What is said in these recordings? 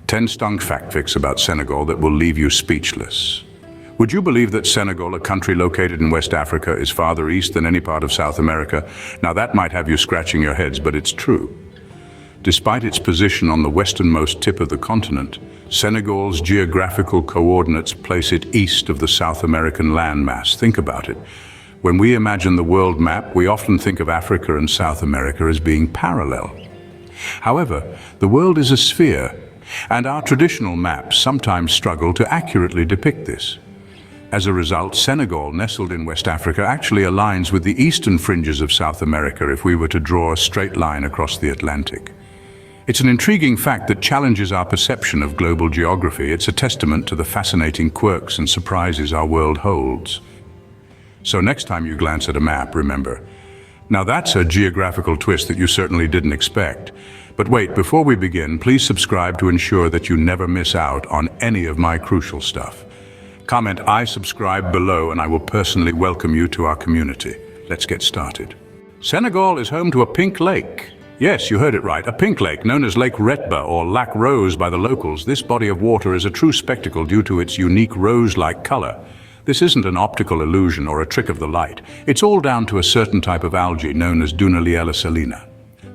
10 stunk fact facts about Senegal that will leave you speechless. Would you believe that Senegal, a country located in West Africa, is farther east than any part of South America? Now that might have you scratching your heads, but it's true. Despite its position on the westernmost tip of the continent, Senegal's geographical coordinates place it east of the South American landmass. Think about it. When we imagine the world map, we often think of Africa and South America as being parallel. However, the world is a sphere, and our traditional maps sometimes struggle to accurately depict this. As a result, Senegal, nestled in West Africa, actually aligns with the eastern fringes of South America if we were to draw a straight line across the Atlantic. It's an intriguing fact that challenges our perception of global geography. It's a testament to the fascinating quirks and surprises our world holds. So next time you glance at a map, remember, now that's a geographical twist that you certainly didn't expect. But wait, before we begin, please subscribe to ensure that you never miss out on any of my crucial stuff. Comment "I subscribe" below and I will personally welcome you to our community. Let's get started. Senegal is home to a pink lake. Yes, you heard it right, a pink lake known as Lake Retba or Lac Rose by the locals. This body of water is a true spectacle due to its unique rose-like color. This isn't an optical illusion or a trick of the light. It's all down to a certain type of algae known as Dunaliella salina.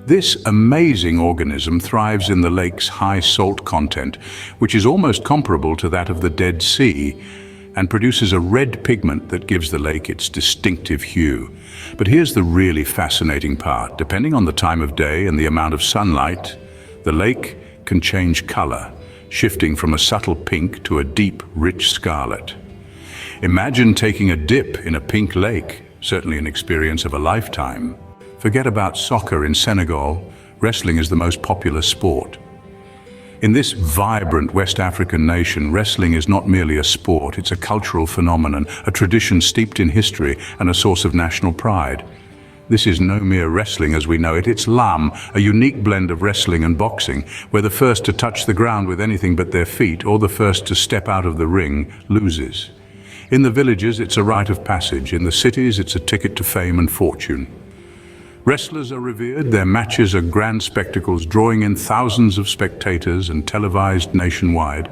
This amazing organism thrives in the lake's high salt content, which is almost comparable to that of the Dead Sea, and produces a red pigment that gives the lake its distinctive hue. But here's the really fascinating part. Depending on the time of day and the amount of sunlight, the lake can change color, shifting from a subtle pink to a deep, rich scarlet. Imagine taking a dip in a pink lake, certainly an experience of a lifetime. Forget about soccer in Senegal, wrestling is the most popular sport. In this vibrant West African nation, wrestling is not merely a sport, it's a cultural phenomenon, a tradition steeped in history and a source of national pride. This is no mere wrestling as we know it, it's lam, a unique blend of wrestling and boxing, where the first to touch the ground with anything but their feet or the first to step out of the ring loses. In the villages, it's a rite of passage. In the cities, it's a ticket to fame and fortune. Wrestlers are revered, their matches are grand spectacles, drawing in thousands of spectators and televised nationwide.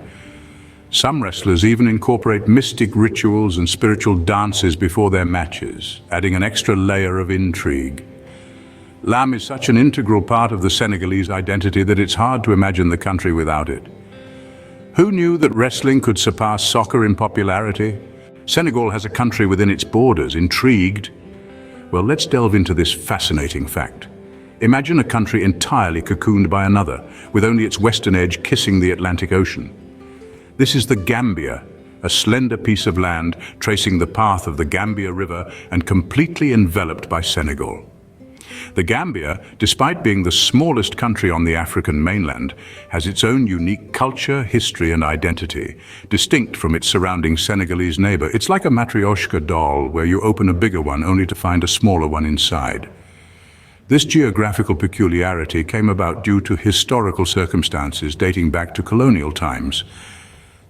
Some wrestlers even incorporate mystic rituals and spiritual dances before their matches, adding an extra layer of intrigue. Lam is such an integral part of the Senegalese identity that it's hard to imagine the country without it. Who knew that wrestling could surpass soccer in popularity? Senegal has a country within its borders. Intrigued? Well, let's delve into this fascinating fact. Imagine a country entirely cocooned by another, with only its western edge kissing the Atlantic Ocean. This is the Gambia, a slender piece of land tracing the path of the Gambia River and completely enveloped by Senegal. The Gambia, despite being the smallest country on the African mainland, has its own unique culture, history and identity, distinct from its surrounding Senegalese neighbor. It's like a matryoshka doll where you open a bigger one only to find a smaller one inside. This geographical peculiarity came about due to historical circumstances dating back to colonial times.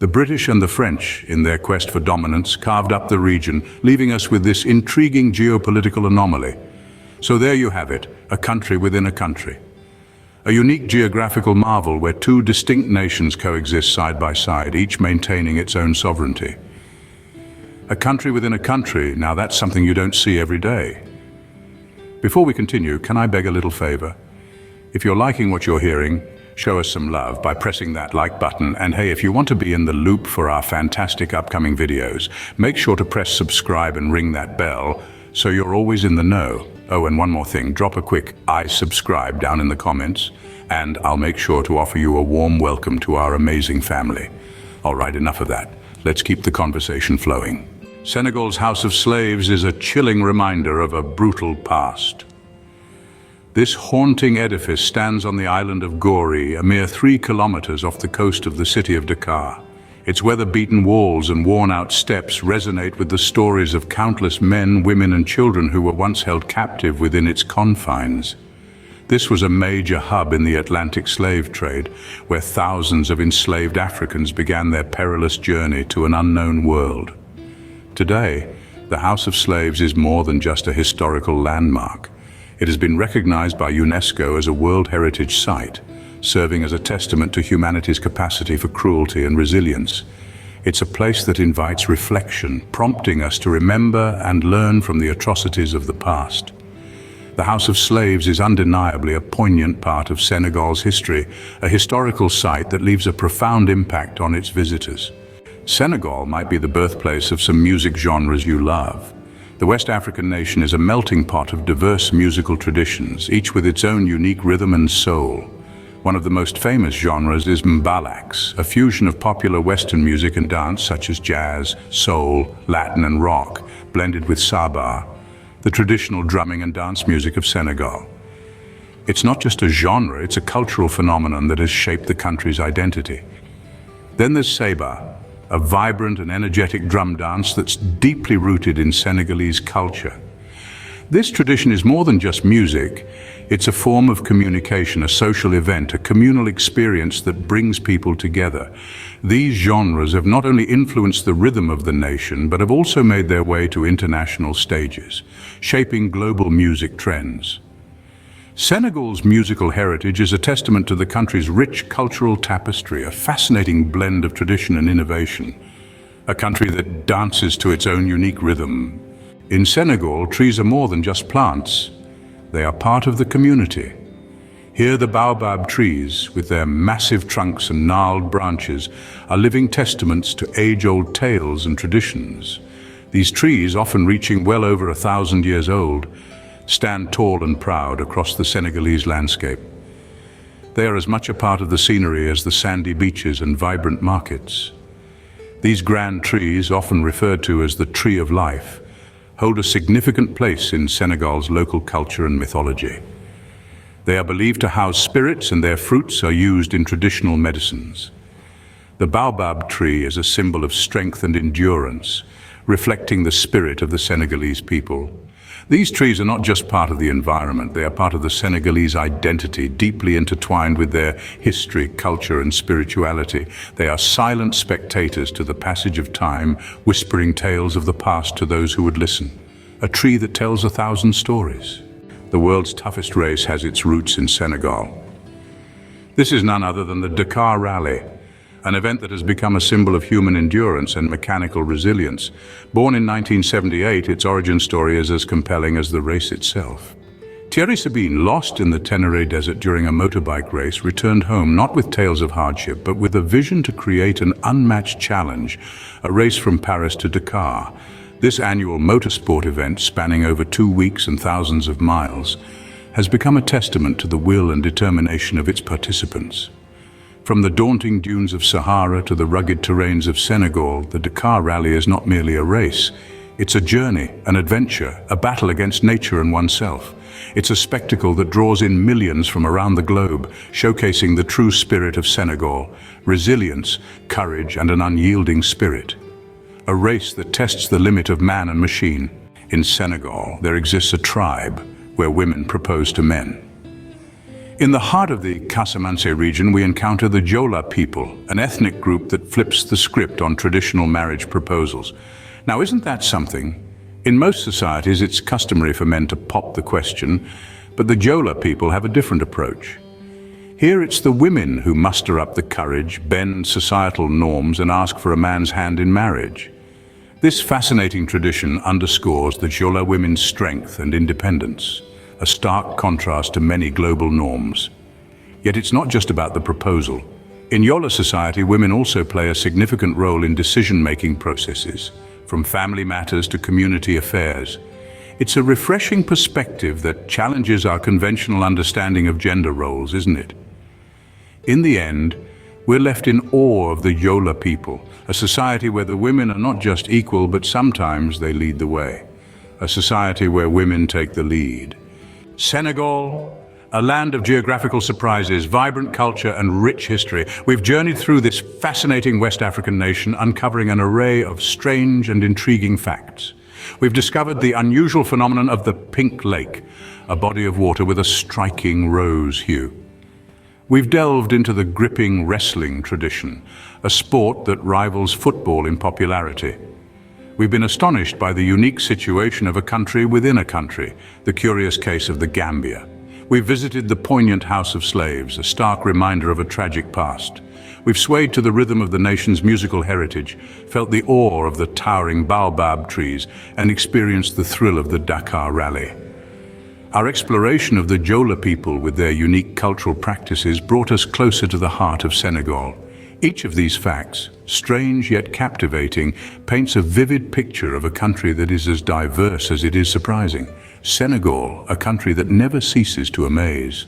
The British and the French, in their quest for dominance, carved up the region, leaving us with this intriguing geopolitical anomaly. So there you have it, a country within a country. A unique geographical marvel where two distinct nations coexist side by side, each maintaining its own sovereignty. A country within a country, now that's something you don't see every day. Before we continue, can I beg a little favor? If you're liking what you're hearing, show us some love by pressing that like button. And hey, if you want to be in the loop for our fantastic upcoming videos, make sure to press subscribe and ring that bell so you're always in the know. Oh, and one more thing, drop a quick "I subscribe" down in the comments, and I'll make sure to offer you a warm welcome to our amazing family. All right, enough of that. Let's keep the conversation flowing. Senegal's House of Slaves is a chilling reminder of a brutal past. This haunting edifice stands on the island of Gori, a mere 3 kilometers off the coast of the city of Dakar. Its weather-beaten walls and worn-out steps resonate with the stories of countless men, women and children who were once held captive within its confines. This was a major hub in the Atlantic slave trade, where thousands of enslaved Africans began their perilous journey to an unknown world. Today, the House of Slaves is more than just a historical landmark. It has been recognized by UNESCO as a World Heritage Site, serving as a testament to humanity's capacity for cruelty and resilience. It's a place that invites reflection, prompting us to remember and learn from the atrocities of the past. The House of Slaves is undeniably a poignant part of Senegal's history, a historical site that leaves a profound impact on its visitors. Senegal might be the birthplace of some music genres you love. The West African nation is a melting pot of diverse musical traditions, each with its own unique rhythm and soul. One of the most famous genres is mbalax, a fusion of popular Western music and dance such as jazz, soul, Latin and rock, blended with saba, the traditional drumming and dance music of Senegal. It's not just a genre, it's a cultural phenomenon that has shaped the country's identity. Then there's Seba, a vibrant and energetic drum dance that's deeply rooted in Senegalese culture. This tradition is more than just music, it's a form of communication, a social event, a communal experience that brings people together. These genres have not only influenced the rhythm of the nation, but have also made their way to international stages, shaping global music trends. Senegal's musical heritage is a testament to the country's rich cultural tapestry, a fascinating blend of tradition and innovation. A country that dances to its own unique rhythm. In Senegal, trees are more than just plants. They are part of the community. Here, the Baobab trees, with their massive trunks and gnarled branches, are living testaments to age-old tales and traditions. These trees, often reaching well over 1,000 years old, stand tall and proud across the Senegalese landscape. They are as much a part of the scenery as the sandy beaches and vibrant markets. These grand trees, often referred to as the Tree of Life, hold a significant place in Senegal's local culture and mythology. They are believed to house spirits, and their fruits are used in traditional medicines. The baobab tree is a symbol of strength and endurance, reflecting the spirit of the Senegalese people. These trees are not just part of the environment, they are part of the Senegalese identity, deeply intertwined with their history, culture, and spirituality. They are silent spectators to the passage of time, whispering tales of the past to those who would listen. A tree that tells 1,000 stories. The world's toughest race has its roots in Senegal. This is none other than the Dakar Rally, an event that has become a symbol of human endurance and mechanical resilience. Born in 1978, its origin story is as compelling as the race itself. Thierry Sabine, lost in the Tenere Desert during a motorbike race, returned home not with tales of hardship, but with a vision to create an unmatched challenge, a race from Paris to Dakar. This annual motorsport event, spanning over 2 weeks and thousands of miles, has become a testament to the will and determination of its participants. From the daunting dunes of Sahara to the rugged terrains of Senegal, the Dakar Rally is not merely a race. It's a journey, an adventure, a battle against nature and oneself. It's a spectacle that draws in millions from around the globe, showcasing the true spirit of Senegal, resilience, courage, and an unyielding spirit. A race that tests the limit of man and machine. In Senegal, there exists a tribe where women propose to men. In the heart of the Casamance region, we encounter the Jola People, an ethnic group that flips the script on traditional marriage proposals. Now, isn't that something? In most societies, it's customary for men to pop the question, but the Jola people have a different approach. Here, it's the women who muster up the courage, bend societal norms, and ask for a man's hand in marriage. This fascinating tradition underscores the Jola women's strength and independence, a stark contrast to many global norms. Yet it's not just about the proposal. In Jola society, women also play a significant role in decision-making processes, from family matters to community affairs. It's a refreshing perspective that challenges our conventional understanding of gender roles, isn't it? In the end, we're left in awe of the Jola people, a society where the women are not just equal, but sometimes they lead the way. A society where women take the lead. Senegal, a land of geographical surprises, vibrant culture, and rich history. We've journeyed through this fascinating West African nation, uncovering an array of strange and intriguing facts. We've discovered the unusual phenomenon of the Pink Lake, a body of water with a striking rose hue. We've delved into the gripping wrestling tradition, a sport that rivals football in popularity. We've been astonished by the unique situation of a country within a country, the curious case of the Gambia. We've visited the poignant House of Slaves, a stark reminder of a tragic past. We've swayed to the rhythm of the nation's musical heritage, felt the awe of the towering Baobab Trees, and experienced the thrill of the Dakar Rally. Our exploration of the Jola People with their unique cultural practices brought us closer to the heart of Senegal. Each of these facts, strange yet captivating, paints a vivid picture of a country that is as diverse as it is surprising. Senegal, a country that never ceases to amaze.